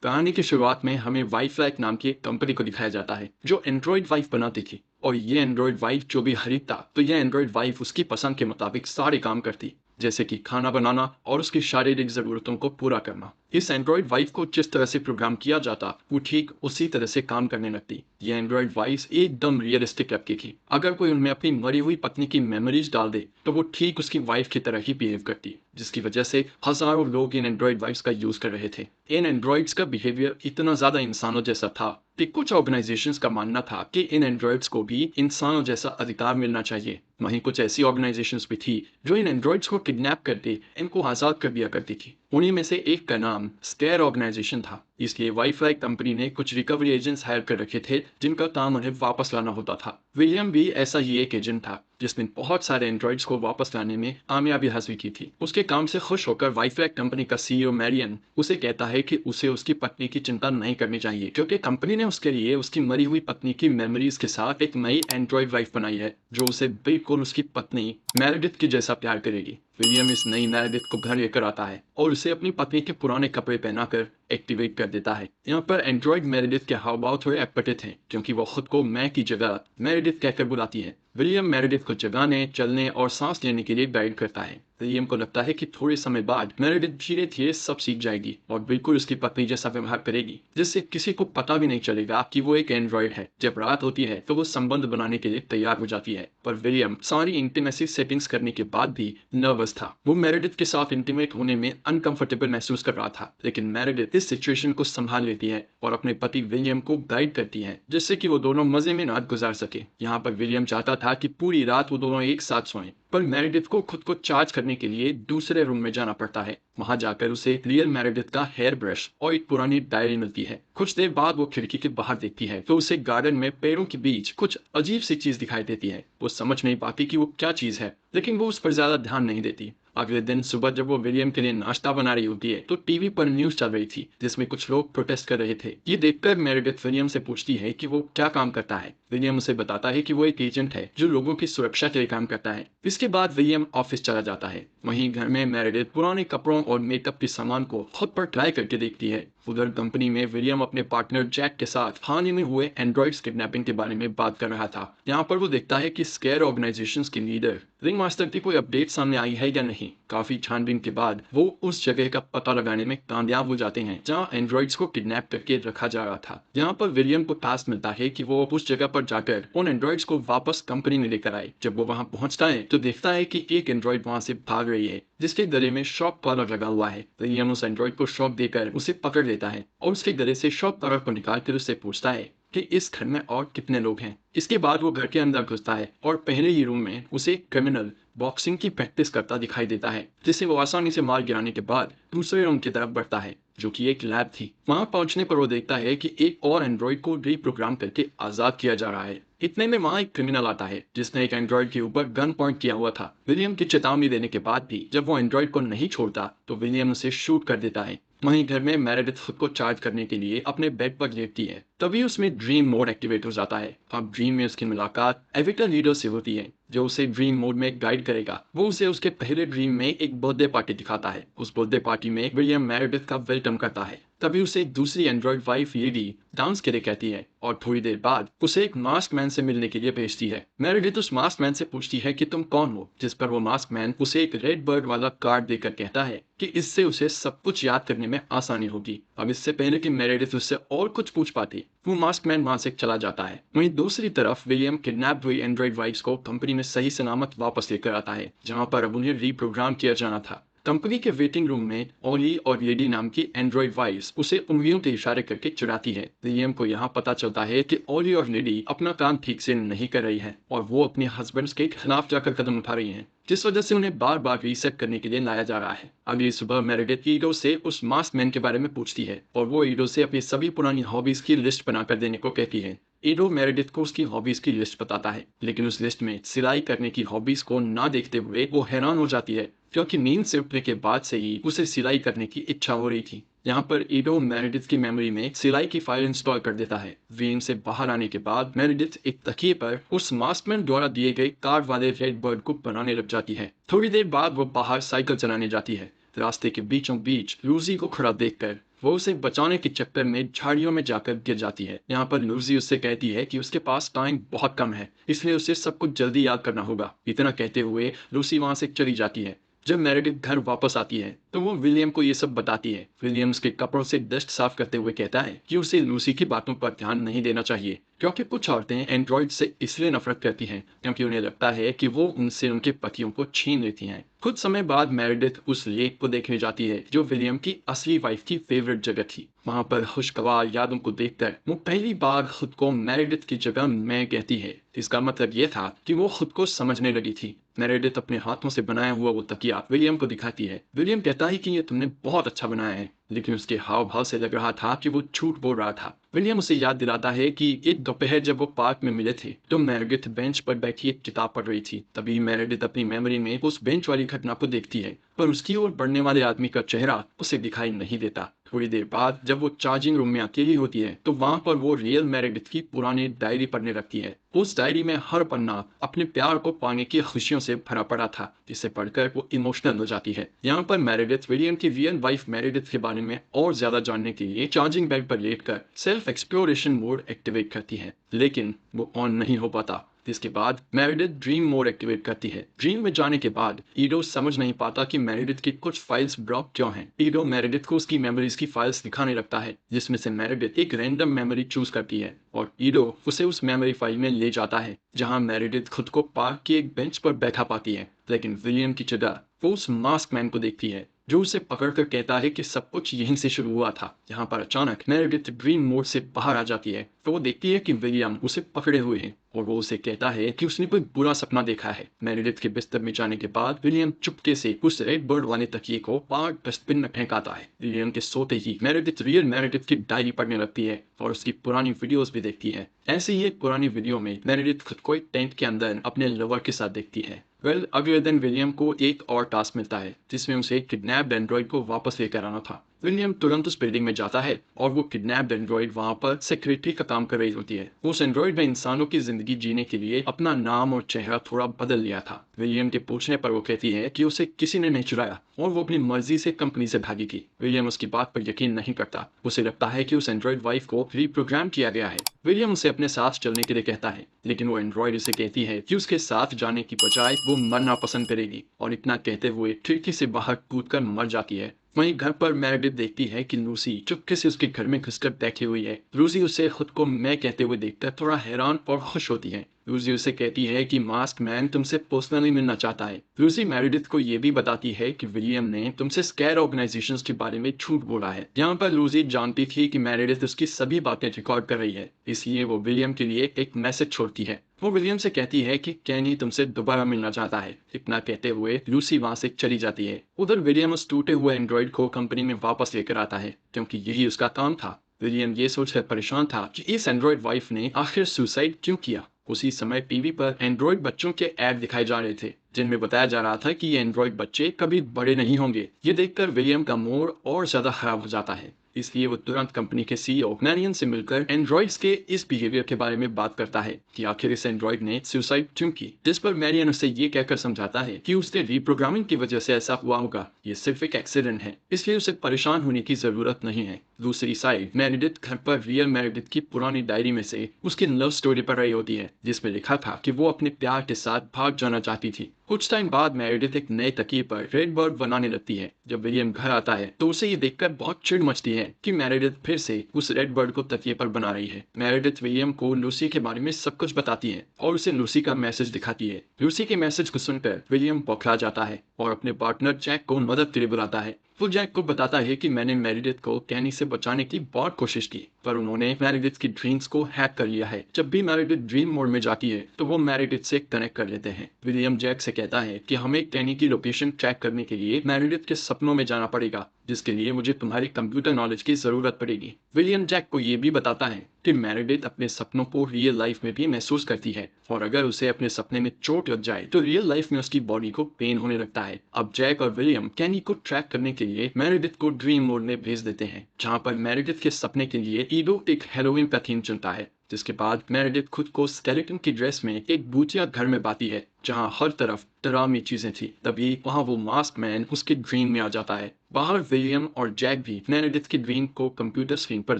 कहानी की शुरुआत में हमें वाईफ्लाई नाम की एक कंपनी को दिखाया जाता है जो एंड्रॉइड वाइफ बनाती थी। और ये एंड्रॉइड वाइफ जो भी खरीदता तो ये एंड्रॉइड वाइफ उसकी पसंद के मुताबिक सारे काम करती, जैसे कि खाना बनाना और उसकी शारीरिक जरूरतों को पूरा करना। इस एंड्रॉइड वाइफ को जिस तरह से प्रोग्राम किया जाता वो ठीक उसी तरह से काम करने लगती। ये एंड्रॉइड वाइफ एकदम रियलिस्टिक लगती थी। अगर कोई उनमें अपनी मरी हुई पत्नी की मेमोरीज डाल दे तो वो ठीक उसकी वाइफ की तरह ही बिहेव करती, जिसकी वजह से हजारों लोग इन एंड्रॉइड वाइफ्स का यूज कर रहे थे। इन एंड्रॉइड्स का बिहेवियर इतना ज़्यादा इंसानों जैसा था कि कुछ ऑर्गेनाइजेशंस का मानना था कि इन एंड्रॉइड्स को भी इंसानों जैसा अधिकार मिलना चाहिए। वहीं कुछ ऐसी ऑर्गेनाइजेशंस भी थी जो इन एंड्रॉइड्स को किडनैप करके इनको आज़ाद कर दिया करती थी। उन्हीं में से एक का नाम स्केयर ऑर्गेनाइजेशन था। इसलिए वाईफाई कंपनी ने कुछ रिकवरी एजेंट्स हायर कर रखे थे जिनका काम उन्हें वापस लाना होता था। विलियम भी ऐसा ही एक एजेंट था जिसने बहुत सारे एंड्रॉइड्स को वापस लाने में कामयाबी हासिल की थी। उसके काम से खुश होकर वाईफाई कंपनी का सीईओ मैरियन उसे कहता है कि उसे उसकी पत्नी की चिंता नहीं करनी चाहिए, क्योंकि कंपनी ने उसके लिए उसकी मरी हुई पत्नी की मेमोरीज के साथ एक नई एंड्रॉइड वाइफ बनाई है जो उसे बिल्कुल उसकी पत्नी मेरेडिथ की जैसा प्यार करेगी। विलियम इस नई मेरेडिथ को घर लेकर आता है और उसे अपनी पत्नी के पुराने कपड़े पहनाकर एक्टिवेट कर देता है। यहाँ पर एंड्रॉइड मेरेडिथ के हाव भाव थोड़े अटपटे थे क्योंकि वो खुद को मैं की जगह मेरेडिथ कहकर बुलाती है। विलियम मेरेडिथ को जगाने, चलने और सांस लेने के लिए गाइड करता है। विलियम को लगता है कि थोड़े समय बाद मेरेडिथ धीरे धीरे सब सीख जाएगी और बिल्कुल उसकी पत्नी जैसा व्यवहार करेगी, जिससे किसी को पता भी नहीं चलेगा कि वो एक एंड्रॉइड है। जब रात होती है तो वो संबंध बनाने के लिए तैयार हो जाती है, पर विलियम सारी इंटीमेसी सेटिंग्स करने के बाद भी नर्वस था। वो मेरेडिथ के साथ इंटीमेट होने में अनकंफर्टेबल महसूस कर रहा था, लेकिन मेरेडिथ इस सिचुएशन को संभाल लेती है और अपने पति विलियम को गाइड करती है जिससे कि वो दोनों मजे में रात गुजार सके। यहाँ पर विलियम चाहता था कि पूरी रात वो दोनों एक साथ सोएं, पर मेरेडिथ को खुद को चार्ज करने के लिए दूसरे रूम में जाना पड़ता है। वहां जाकर उसे रियल मेरेडिथ का हेयर ब्रश और एक पुरानी डायरी मिलती है। कुछ देर बाद वो खिड़की के बाहर देखती है तो उसे गार्डन में पेड़ों के बीच कुछ अजीब सी चीज दिखाई देती है। वो समझ नहीं पाती कि वो क्या चीज है, लेकिन वो उस पर ज्यादा ध्यान नहीं देती। अगले दिन सुबह जब वो विलियम के लिए नाश्ता बना रही होती है तो टीवी पर न्यूज चल रही थी जिसमें कुछ लोग प्रोटेस्ट कर रहे थे। ये देखकर मेरेडिथ विलियम से पूछती है कि वो क्या काम करता है। विलियम उसे बताता है कि वो एक एजेंट है जो लोगों की सुरक्षा के लिए काम करता है। इसके बाद विलियम ऑफिस चला जाता है। वहीं घर में मेरेडिथ पुराने कपड़ों और मेकअप के सामान को खुद पर ट्राई करके देखती है। उधर कंपनी में विलियम अपने पार्टनर जैक के साथ हाल ही में हुए एंड्रॉइड्स किडनैपिंग के बारे में बात कर रहा था। यहाँ पर वो देखता है कि स्केयर ऑर्गेनाइजेशंस के लीडर रिंग मास्टर की कोई अपडेट सामने आई है या नहीं। काफी छानबीन के बाद वो उस जगह का पता लगाने में कामयाब हो जाते हैं जहाँ एंड्रॉइड्स को किडनैप करके रखा जा रहा था। यहाँ पर विलियम को टास्क मिलता है कि वो उस जगह पर जाकर उन एंड्रॉइड्स को वापस कंपनी में लेकर आए। जब वो वहाँ पहुंचता है तो देखता है कि एक एंड्रॉइड वहां से भाग रही है जिसके गले में शॉक कॉलर लगा हुआ है। विलियम उस एंड्रॉइड को शॉक देकर उसे पकड़ लेता है और उसके गले से शॉक कॉलर को निकालकर उससे पूछता है कि इस घर में और कितने लोग हैं। इसके बाद वो घर के अंदर घुसता है और पहले ही रूम में उसे क्रिमिनल बॉक्सिंग की प्रैक्टिस करता दिखाई देता है, जिसे वो आसानी से मार गिराने के बाद दूसरे रूम की तरफ बढ़ता है जो कि एक लैब थी। वहां पहुंचने पर वो देखता है कि एक और एंड्रॉइड को रीप्रोग्राम करके आजाद किया जा रहा है। इतने में वहां एक क्रिमिनल आता है जिसने एक एंड्रॉइड के ऊपर गन पॉइंट किया हुआ था। विलियम की चेतावनी देने के बाद भी जब वो एंड्रॉइड को नहीं छोड़ता तो विलियम उसे शूट कर देता है। वहीं घर में मेरेडिथ खुद को चार्ज करने के लिए अपने बेड पर लेटती है। तभी उसमें ड्रीम मोड एक्टिवेट हो जाता है। अब ड्रीम में उसकी मुलाकात एविटर लीडर से होती है जो उसे ड्रीम मोड में गाइड करेगा। वो उसे उसके पहले ड्रीम में एक बर्थडे पार्टी दिखाता है। उस बर्थडे पार्टी में विलियम मेरेडिथ का वेलकम करता है। तभी उसे एक दूसरी एंड्रॉइड वाइफ लेडी डांस के लिए कहती है और थोड़ी देर बाद उसे एक मास्क मैन से मिलने के लिए भेजती है। मेरेडिथ उस मास्क मैन से पूछती है कि तुम कौन हो, जिस पर वो मास्क मैन उसे एक रेड बर्ड वाला कार्ड देकर कहता है कि इससे उसे सब कुछ याद करने में आसानी होगी। अब इससे पहले कि मेरेडिथ उससे और कुछ पूछ पाती वो मास्क मैन वहां से चला जाता है। वहीं दूसरी तरफ विलियम किडनैप हुई एंड्रॉइड वाइफ्स को कंपनी में सही सलामत वापस लेकर आता है जहां पर अब उन्हें रीप्रोग्राम किया जाना था। कंपनी के वेटिंग रूम में ओली और लेडी नाम की एंड्रॉइड वाइफ्स उसे उंगलियों के इशारे करके चिढ़ाती है। विलियम को यहाँ पता चलता है कि ओली और लेडी अपना काम ठीक से नहीं कर रही है और वो अपने हस्बैंड्स के खिलाफ जाकर कदम उठा रही हैं, जिस वजह से उन्हें बार बार रीसेट करने के लिए लाया जा रहा है। अगली सुबह मेरेडिथ ईडो से उस मास्क मैन के बारे में पूछती है और वो ईडो से अपनी सभी पुरानी हॉबीज की लिस्ट बनाकर देने को कहती है। ईडो मेरेडिथ को उसकी हॉबीज की लिस्ट बताता है, लेकिन उस लिस्ट में सिलाई करने की हॉबीज को ना देखते हुए वो हैरान हो जाती है क्योंकि नींद से उठने के बाद से ही उसे सिलाई करने की इच्छा हो रही थी। यहाँ पर ईडो मेरेडिथ की मेमोरी में सिलाई की फाइल इंस्टॉल कर देता है। वेन से बाहर आने के बाद मेरेडिथ एक तकिए पर उस मास्कमैन द्वारा दिए गए कार वाले रेड बर्ड को बनाने लग जाती है। थोड़ी देर बाद वो बाहर साइकिल चलाने जाती है। रास्ते के बीचों बीच लूसी को खड़ा देखकर वो उसे बचाने के चक्कर में झाड़ियों में जाकर गिर जाती है। यहाँ पर लूसी उससे कहती है कि उसके पास टाइम बहुत कम है, इसलिए उसे सब कुछ जल्दी याद करना होगा। इतना कहते हुए लूसी वहां से चली जाती है। जब मेरेडिथ घर वापस आती है तो वो विलियम को ये सब बताती है। विलियम उसके कपड़ों से डस्ट साफ करते हुए कहता है कि उसे लूसी की बातों पर ध्यान नहीं देना चाहिए, क्योंकि कुछ औरतें एंड्रॉइड से इसलिए नफरत करती हैं क्योंकि उन्हें लगता है कि वो उनसे उनके पतियों को छीन लेती हैं। कुछ समय बाद मेरेडिथ उस लेक को देखने जाती है जो विलियम की असली वाइफ की फेवरेट जगह थी। वहां पर खुशगवार यादों को देखकर वो पहली बार खुद को मेरेडिथ की जगह मैं कहती है। इसका मतलब ये था कि वो खुद को समझने लगी थी। मेरेडिथ अपने हाथों से बनाया हुआ वो तकिया विलियम को दिखाती है। विलियम कहता है कि ये तुमने बहुत अच्छा बनाया है, लेकिन उसके हाव भाव से लग रहा था कि वो झूठ बोल रहा था। विलियम उसे याद दिलाता है कि एक दोपहर जब वो पार्क में मिले थे तो मेरेडिथ बेंच पर बैठी एक किताब पढ़ रही थी। तभी मेरेडिथ अपनी मेमोरी में उस बेंच वाली घटना को देखती है, पर उसकी ओर बढ़ने वाले आदमी का चेहरा उसे दिखाई नहीं देता। थोड़ी देर बाद जब वो चार्जिंग रूम में अकेली होती है तो वहां पर वो रियल मेरेडिथ की पुरानी डायरी पढ़ने लगती है। उस डायरी में हर पन्ना अपने प्यार को पाने की खुशियों से भरा पड़ा था, जिसे पढ़कर वो इमोशनल हो जाती है। यहाँ पर मेरेडिथ विलियम की रियल वाइफ मेरेडिथ के बारे में और ज्यादा जानने के लिए चार्जिंग बेड पर लेटकर सेल्फ एक्सप्लोरेशन मोड एक्टिवेट करती है, लेकिन वो ऑन नहीं हो पाता। जिसके बाद मेरेडिथ ड्रीम मोड एक्टिवेट करती है। ड्रीम में जाने के बाद ईडो समझ नहीं पाता कि मेरेडिथ की कुछ फाइल्स ब्लॉक क्यों हैं। ईडो मेरेडिथ को उसकी मेमोरीज की फाइल्स दिखाने लगता है, जिसमें से मेरेडिथ एक रैंडम मेमोरी चूज करती है और ईडो उसे उस मेमोरी फाइल में ले जाता है जहां मेरेडिथ खुद को पार्क की एक बेंच पर बैठा पाती है। लेकिन विलियम की जगह वो उस मास्क मैन को देखती है जो उसे पकड़कर कहता है कि सब कुछ यहीं से शुरू हुआ था। यहाँ पर अचानक मेरेडिथ ड्रीम मोड से बाहर आ जाती है तो वो देखती है कि विलियम उसे पकड़े हुए हैं और वो उसे कहता है कि उसने कोई बुरा सपना देखा है। मेरेडिथ के बिस्तर में जाने के बाद विलियम चुपके से उस रेड बर्ड वाले तकिए को पार्क डस्टबिन में फेंकाता है। विलियम के सोते ही मेरेडिथ रियल मेरेडिथ की डायरी पढ़ने लगती है और उसकी पुरानी वीडियोस भी देखती है। ऐसे ही एक पुरानी वीडियो में मेरेडिथ खुद को एक टेंट के अंदर अपने लवर के साथ देखती है। अगले दिन विलियम को एक और टास्क मिलता है जिसमें उसे किडनैप्ड एंड्रॉइड को वापस लेकर आना था। विलियम तुरंत उस बिल्डिंग में जाता है और वो किडनैप्ड एंड्रॉइड वहां पर सेक्रेटरी का काम कर रही होती है। उस एंड्रॉइड ने इंसानों की जिंदगी जीने के लिए अपना नाम और चेहरा थोड़ा बदल लिया था। विलियम के पूछने पर वो कहती है कि उसे किसी ने नहीं चुराया और वो अपनी मर्जी से कंपनी से भागी थी। विलियम उसकी बात पर यकीन नहीं करता। उसे लगता है कि उस एंड्रॉइड वाइफ को रिप्रोग्राम किया गया है। विलियम उसे अपने साथ चलने के लिए कहता है, लेकिन वो एंड्रॉइड उसे कहती है कि उसके साथ जाने की बजाय वो मरना पसंद करेगी और इतना कहते हुए खिड़की से बाहर कूदकर मर जाती है। वहीं घर पर मेरेडिथ देखती है कि लूसी चुपके से उसके घर में घुसकर बैठी हुई है। लूसी उसे खुद को मैं कहते हुए देखकर थोड़ा हैरान और खुश होती है। लूसी उसे कहती है कि मास्क मैन तुमसे पर्सनली मिलना चाहता है। लूसी मेरेडिथ को यह भी बताती है कि विलियम ने तुमसे स्कैर ऑर्गेनाइजेशंस के बारे में झूठ बोला है। यहाँ पर लूसी जानती थी कि मेरेडिथ उसकी सभी बातें रिकॉर्ड कर रही है, इसलिए वो विलियम के लिए एक मैसेज छोड़ती है। वो विलियम से कहती है कि कैनी तुमसे दोबारा मिलना चाहता है। इतना कहते हुए लूसी वहां से चली जाती है। उधर विलियम उस टूटे हुए एंड्रॉइड को कंपनी में वापस लेकर आता है क्योंकि यही उसका काम था। विलियम ये सोचकर परेशान था कि इस एंड्रॉइड वाइफ ने आखिर सुसाइड क्यों किया। उसी समय टीवी पर एंड्रॉइड बच्चों के ऐड दिखाए जा रहे थे जिनमें बताया जा रहा था कि ये एंड्रॉइड बच्चे कभी बड़े नहीं होंगे। ये देखकर विलियम का मूड और ज्यादा खराब हो जाता है, इसलिए वो तुरंत कंपनी के सीईओ मैरियन से मिलकर एंड्रॉइड्स के इस बिहेवियर के बारे में बात करता है कि आखिर इस एंड्रॉइड ने सुसाइड क्यों की। जिस पर मैरियन उसे ये कहकर समझाता है कि उसके रिप्रोग्रामिंग की वजह से ऐसा हुआ होगा, ये सिर्फ एक एक्सीडेंट है, इसलिए उसे परेशान होने की जरूरत नहीं है। दूसरी साइड मेरेडिथ घर पर रियल मेरेडिथ की पुरानी डायरी में से उसकी लव स्टोरी पढ़ रही होती है जिसमें लिखा था कि वो अपने प्यार के साथ भाग जाना चाहती थी। कुछ टाइम बाद मेरेडिथ एक नए तकिए पर रेड बर्ड बनाने लगती है। जब विलियम घर आता है तो उसे ये देखकर बहुत चिढ़ मचती है कि मेरेडिथ फिर से उस रेड बर्ड को तकिए पर बना रही है। मेरेडिथ विलियम को लूसी के बारे में सब कुछ बताती है और उसे लूसी का मैसेज दिखाती है। लूसी के मैसेज को सुनकर विलियम बौखला जाता है और अपने पार्टनर जैक को मदद के लिए बुलाता है। वो जैक को बताता है कि मैंने मेरेडिथ को कैनी से बचाने की बहुत कोशिश की, पर उन्होंने मेरेडिथ की ड्रीम्स को हैक कर लिया है। जब भी मेरेडिथ ड्रीम मोड में जाती है तो वो मेरेडिथ से कनेक्ट कर लेते हैं। विलियम जैक से कहता है कि हमें कैनी की लोकेशन ट्रैक करने के लिए मेरेडिथ के सपनों में जाना पड़ेगा, जिसके लिए मुझे तुम्हारी कंप्यूटर नॉलेज की जरूरत पड़ेगी। विलियम जैक को ये भी बताता है कि मेरेडिथ अपने सपनों को रियल लाइफ में भी महसूस करती है और अगर उसे अपने सपने में चोट लग जाए तो रियल लाइफ में उसकी बॉडी को पेन होने लगता है। अब जैक और विलियम कैनी को ट्रैक करने के लिए मेरेडिथ को ड्रीम मोड में भेज देते हैं, जहां पर मेरेडिथ के सपने के लिए ईडो एक हेलोवीन का थीम चुनता है जिसके बाद मेरेडिथ खुद को स्केलेटन की ड्रेस में एक भूतिया घर में पाती है जहां हर तरफ डरावनी चीजें थी। तभी वहां वो मास्क मैन उसके ड्रीम में आ जाता है। बाहर विलियम और जैक भी मेरेडिथ की ड्रीम को कंप्यूटर स्क्रीन पर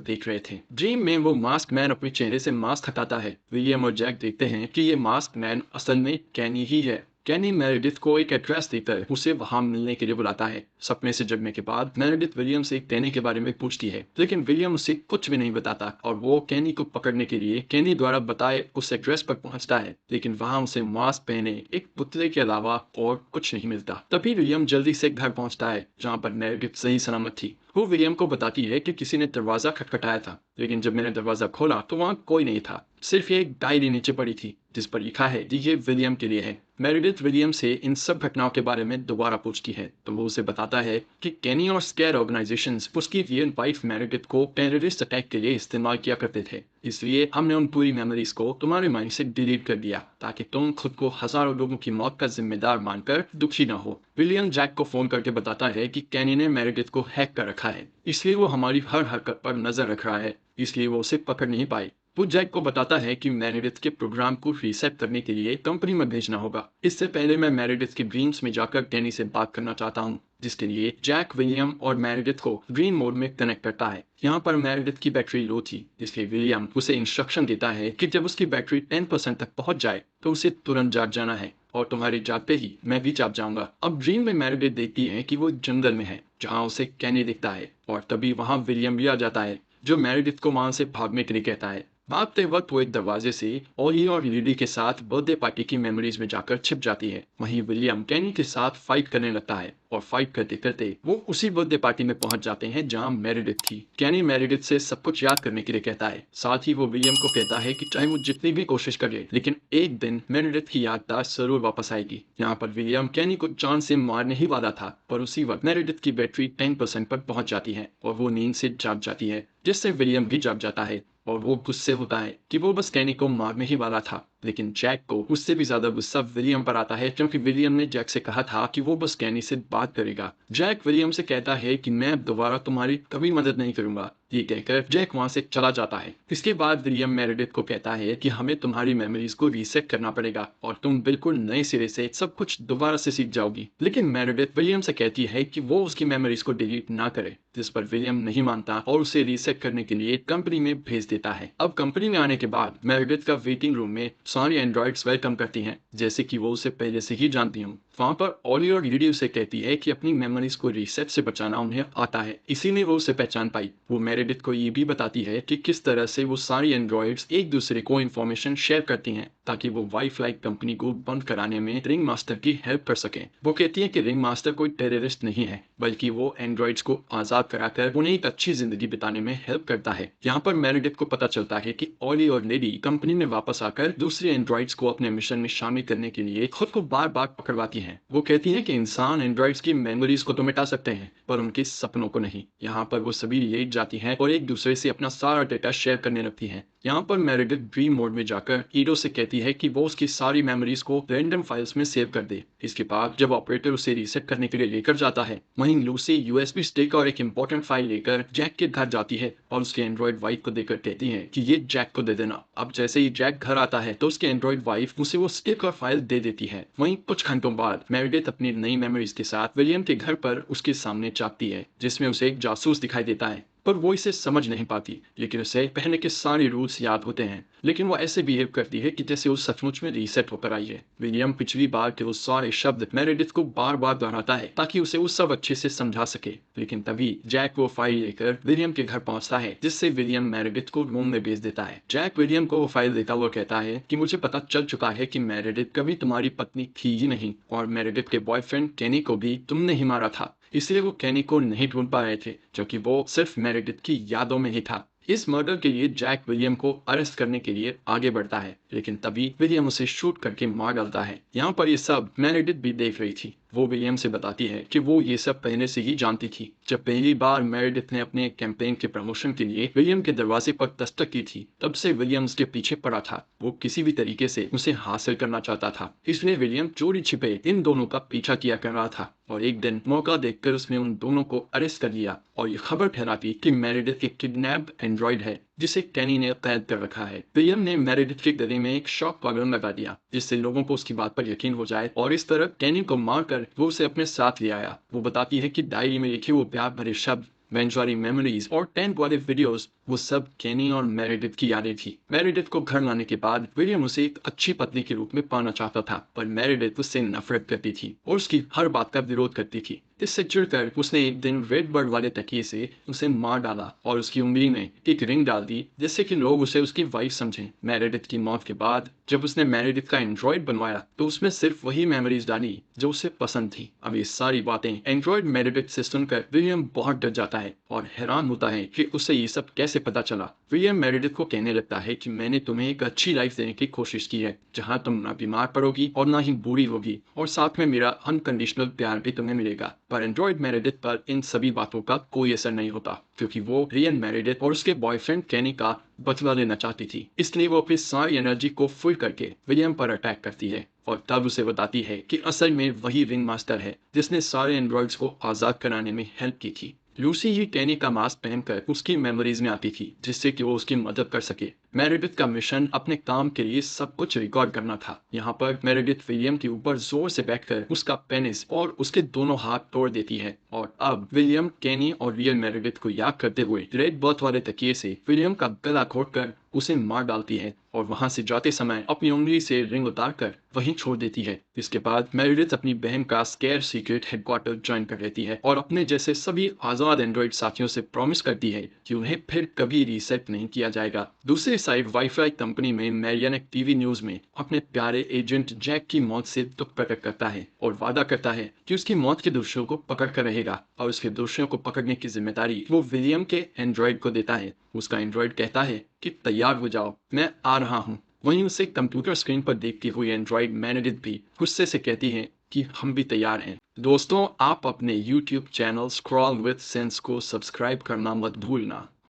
देख रहे थे। ड्रीम में वो मास्क मैन अपने चेहरे से मास्क हटाता है। विलियम और जैक देखते हैं कि ये मास्क मैन असल में कैनी ही है। कैनी मेरेडिथ को एक एड्रेस देकर उसे वहां मिलने के लिए बुलाता है। सपने से जगने के बाद मेरेडिथ विलियम से कैनी के बारे में पूछती है, लेकिन विलियम उसे कुछ भी नहीं बताता और वो कैनी को पकड़ने के लिए कैनी द्वारा बताए उस एड्रेस पर पहुंचता है, लेकिन वहां उसे मास्क पहने एक पुतले के अलावा और कुछ नहीं मिलता। तभी विलियम जल्दी से घर पहुंचता है जहां पर मेरेडिथ सही सलामत थी। वो विलियम को बताती है कि किसी ने दरवाजा खटखटाया था, लेकिन जब मैंने दरवाजा खोला तो वहां कोई नहीं था। सिर्फ एक डायरी नीचे पड़ी थी जिस पर लिखा है कि ये विलियम के लिए है। मेरेडिथ विलियम से इन सब घटनाओं के बारे में दोबारा पूछती है तो वो उसे बताता है कि कैनी और स्केयर ऑर्गेनाइजेशंस उसकी रियल वाइफ मेरेडिथ को टेररिस्ट अटैक के लिए इस्तेमाल किया करते थे, इसलिए हमने उन पूरी मेमोरीज को तुम्हारे माइंड से डिलीट कर दिया ताकि तुम खुद को हजारों लोगों की मौत का जिम्मेदार मानकर दुखी न हो। विलियम जैक को फोन करके बताता है कि कैनी ने मेरेडिथ को हैक कर रखा है, इसलिए वो हमारी हर हरकत पर नजर रख रहा है, इसलिए वो उसे पकड़ नहीं पाए। वो जैक को बताता है कि मेरेडिथ के प्रोग्राम को रीसेट करने के लिए कंपनी में भेजना होगा। इससे पहले मैं मेरेडिथ के ड्रीम्स में जाकर कैनी से बात करना चाहता हूँ, जिसके लिए जैक विलियम और मेरेडिथ को ड्रीम मोड में कनेक्ट करता है। यहाँ पर मेरेडिथ की बैटरी लो थी, इसलिए विलियम उसे इंस्ट्रक्शन देता है कि जब उसकी बैटरी 10% तक पहुंच जाए तो उसे तुरंत जाग जाना है, और तुम्हारे जागते ही मैं भी जाग जाऊंगा। अब ड्रीम में मेरेडिथ देखती है कि वो जंगल में है जहाँ उसे कैनी दिखता है, और तभी वहाँ विलियम भी आ जाता है जो मेरेडिथ को वहां से भागने के लिए कहता है। भागते वक्त वो एक दरवाजे से ओली और लिली के साथ बर्थडे पार्टी की मेमोरीज में जाकर छिप जाती है। वहीं विलियम कैनी के साथ फाइट करने लगता है और फाइट करते करते वो उसी बर्थडे पार्टी में पहुंच जाते हैं जहां मेरेडिथ थी। कैनी मेरेडिथ से सब कुछ याद करने के लिए कहता है। साथ ही वो विलियम को कहता है कि चाहे वो जितनी भी कोशिश करे, लेकिन एक दिन मेरेडिथ की याददाश्त जरूर वापस आएगी। यहाँ पर विलियम कैनी को जान से मारने ही वाला था, पर उसी वक्त मेरेडिथ की बैटरी 10% पर पहुंच जाती है और वो नींद से जाग जाती है, जिससे विलियम भी जाग जाता है और वो गुस्से होता है कि वो बस कैनी को मारने ही वाला था। लेकिन जैक को उससे भी ज्यादा गुस्सा विलियम पर आता है, क्योंकि विलियम ने जैक से कहा था कि वो बस कैनी से बात करेगा। जैक विलियम से कहता है कि मैं अब दोबारा तुम्हारी कभी मदद नहीं करूंगा। ये कहकर जैक वहां से चला जाता है। इसके बाद विलियम मेरेडिथ को कहता है कि हमें तुम्हारी मेमोरीज को रीसेट करना पड़ेगा और तुम बिल्कुल नए सिरे से सब कुछ दोबारा से सीख जाओगी। लेकिन मेरेडिथ विलियम से कहती है कि वो उसकी मेमोरीज को डिलीट ना करे, जिस पर विलियम नहीं मानता और उसे रीसेट करने के लिए कंपनी में भेज देता है। अब कंपनी में आने के बाद मेरेडिथ का वेटिंग रूम में सारी एंड्रॉइड्स वेलकम करती हैं, जैसे कि वो उसे पहले से ही जानती हूँ। वहां पर ओली और लिली उसे कहती है कि अपनी मेमोरीज को रीसेट से बचाना उन्हें आता है, इसीलिए वो उसे पहचान पाई। वो मेरेडिथ को ये भी बताती है कि किस तरह से वो सारी एंड्रॉइड्स एक दूसरे को इन्फॉर्मेशन शेयर करती हैं ताकि वो वाईफ्लाई कंपनी को बंद कराने में रिंग मास्टर की हेल्प कर सकें। वो कहती है कि रिंग मास्टर कोई टेररिस्ट नहीं है, बल्कि वो एंड्रॉइड्स को आजाद कराकर उन्हें एक अच्छी जिंदगी बिताने में हेल्प करता है। यहाँ पर मेरेडिथ को पता चलता है कि ओली और लिली कंपनी में वापस आकर दूसरे एंड्रॉइड्स को अपने मिशन में शामिल करने के लिए खुद को बार बार पकड़वाती हैं। वो कहती है कि इंसान एंड्रॉइड्स की मेमोरीज को तो मिटा सकते हैं, पर उनके सपनों को नहीं। यहाँ पर वो सभी लेट जाती हैं और एक दूसरे से अपना सारा डेटा शेयर करने लगती हैं। यहाँ पर मेरेडिथ ड्रीम मोड में जाकर ईडो से कहती है कि वो उसकी सारी मेमोरीज को रैंडम फाइल्स में सेव कर दे। इसके बाद जब ऑपरेटर उसे रीसेट करने के लिए लेकर जाता है, वहीं लूसी यूएसबी स्टिक और एक इंपॉर्टेंट फाइल लेकर जैक के घर जाती है और उसके एंड्रॉइड वाइफ को देकर कहती है कि ये जैक को दे देना। अब जैसे ही जैक घर आता है तो उसके एंड्रॉइड वाइफ उसे वो स्टिक और फाइल दे देती है। वहीं कुछ घंटों बाद मेरेडिथ अपनी नई मेमोरीज के साथ विलियम के घर पर उसके सामने चाहती है, जिसमें उसे एक जासूस दिखाई देता है, पर वो इसे समझ नहीं पाती। लेकिन उसे पहले के सारे रूल्स याद होते हैं, लेकिन वो ऐसे बिहेव करती है कि जैसे वो सचमुच में रीसेट होकर आई है। विलियम पिछली बार के वो सारे शब्द मेरेडिथ को बार बार दोहराता है ताकि उसे वो सब अच्छे से समझा सके। लेकिन तभी जैक वो फाइल लेकर विलियम के घर पहुंचता है, जिससे विलियम मेरेडिथ को रूम में भेज देता है। जैक विलियम को वो फाइल देता हुआ कहता है कि मुझे पता चल चुका है कि मेरेडिथ कभी तुम्हारी पत्नी थी ही नहीं, और मेरेडिथ के बॉयफ्रेंड केनी को भी तुमने ही मारा था, इसलिए वो केनी को नहीं ढूंढ पा रहे थे, क्योंकि वो सिर्फ मेरेडिथ की यादों में ही था। इस मर्डर के लिए जैक विलियम को अरेस्ट करने के लिए आगे बढ़ता है, लेकिन तभी विलियम उसे शूट करके मार डालता है। यहाँ पर ये सब मेरेडिथ भी देख रही थी। वो विलियम से बताती है कि वो ये सब पहले से ही जानती थी। जब पहली बार मेरेडिथ ने अपने कैंपेन के प्रमोशन के लिए विलियम के दरवाजे पर दस्तक की थी, तब से विलियम उसके पीछे पड़ा था। वो किसी भी तरीके से उसे हासिल करना चाहता था, इसलिए विलियम चोरी छिपे इन दोनों का पीछा किया कर रहा था, और एक दिन मौका देखकर उसने उन दोनों को अरेस्ट कर लिया। और ये खबर फैलाती कि मेरेडिथ एक किडनैप एंड्रॉइड है जिसे कैनी ने कैद कर रखा है। विलियम ने मेरेडिथ के गले में एक शॉक कॉलम लगा दिया जिससे लोगों को उसकी बात पर यकीन हो जाए, और इस तरह कैनी को मारकर वो उसे अपने साथ ले आया। वो बताती है कि डायरी में लिखे वो प्यार भरे शब्द, बेंच वाली मेमोरीज और टेंट वाले वीडियोस, वो सब केनी और मेरेडिथ की यादें थी। मेरेडिथ को घर लाने के बाद विलियम उसे एक अच्छी पत्नी के रूप में पाना चाहता था, पर मेरेडिथ उससे नफरत करती थी और उसकी हर बात का विरोध करती थी। इससे चिढ़कर उसने एक दिन रेड बर्ड वाले तकिए से उसे मार डाला और उसकी उंगली में एक रिंग डाल दी जिससे कि लोग उसे उसकी वाइफ समझें। मेरेडिथ की मौत के बाद जब उसने मेरेडिथ का एंड्रॉइड बनवाया तो उसमें सिर्फ वही मेमोरीज डाली जो उसे पसंद थी। अब ये सारी बातें एंड्रॉइड मेरेडिथ से सुनकर विलियम बहुत डर जाता है और हैरान होता है कि उसे ये सब कैसे पता चला। विलियम मेरेडिथ को कहने लगता है कि मैंने तुम्हें एक अच्छी लाइफ देने की कोशिश की है जहां तुम ना बीमार पड़ोगी और ना ही बूढ़ी होगी, और साथ में मेरा अनकंडीशनल प्यार भी तुम्हें मिलेगा। पर एंड्रॉइड मेरेडिथ पर इन सभी बातों का कोई असर नहीं होता क्योंकि वो रियन मेरेडिथ और उसके बॉयफ्रेंड कैनी का बदला लेना चाहती थी। इसलिए वो अपनी सारी एनर्जी को फुल करके विलियम पर अटैक करती है और तब उसे बताती है कि असल में वही रिंग मास्टर है जिसने सारे एंड्रॉइड्स को आज़ाद कराने में हेल्प की थी। लूसी ही कैनी का मास्क पहनकर उसकी मेमोरीज में आती थी जिससे कि वो उसकी मदद कर सके। मेरेडिथ का मिशन अपने काम के लिए सब कुछ रिकॉर्ड करना था। यहाँ पर मेरेडिथ विलियम के ऊपर जोर से बैठकर उसका पेनिस और उसके दोनों हाथ तोड़ देती है, और अब विलियम, कैनी और रियल मेरेडिथ को याद करते हुए रेड बर्थ वाले तकिए से विलियम का गला घोटकर उसे मार डालती है और वहां से जाते समय अपनी उंगली से रिंग उतारकर वहीं छोड़ देती है। इसके बाद मेरेडिथ अपनी बहन का स्केयर सीक्रेट हेडक्वार्टर ज्वाइन कर लेती है और अपने जैसे सभी आजाद एंड्रॉइड साथियों से प्रॉमिस करती है कि उन्हें फिर कभी रीसेट नहीं किया जाएगा। दूसरी साइड वाईफाई कंपनी में मैरियन एक टीवी न्यूज में अपने प्यारे एजेंट जैक की मौत से दुख प्रकट करता है और वादा करता है कि उसकी मौत के दोषियों को पकड़ कर रहेगा, और उसके दोषियों को पकड़ने की जिम्मेदारी वो विलियम के एंड्रॉइड को देता है। उसका एंड्रॉइड कहता है कि तैयार हो जाओ, मैं आ रहा हूँ। वहीं उसे कंप्यूटर स्क्रीन पर देखती हुई एंड्रॉइड मेरेडिथ भी गुस्से से कहती है कि हम भी तैयार हैं। दोस्तों, आप अपने YouTube channel scroll with sense को सब्सक्राइब करना मत भूलना।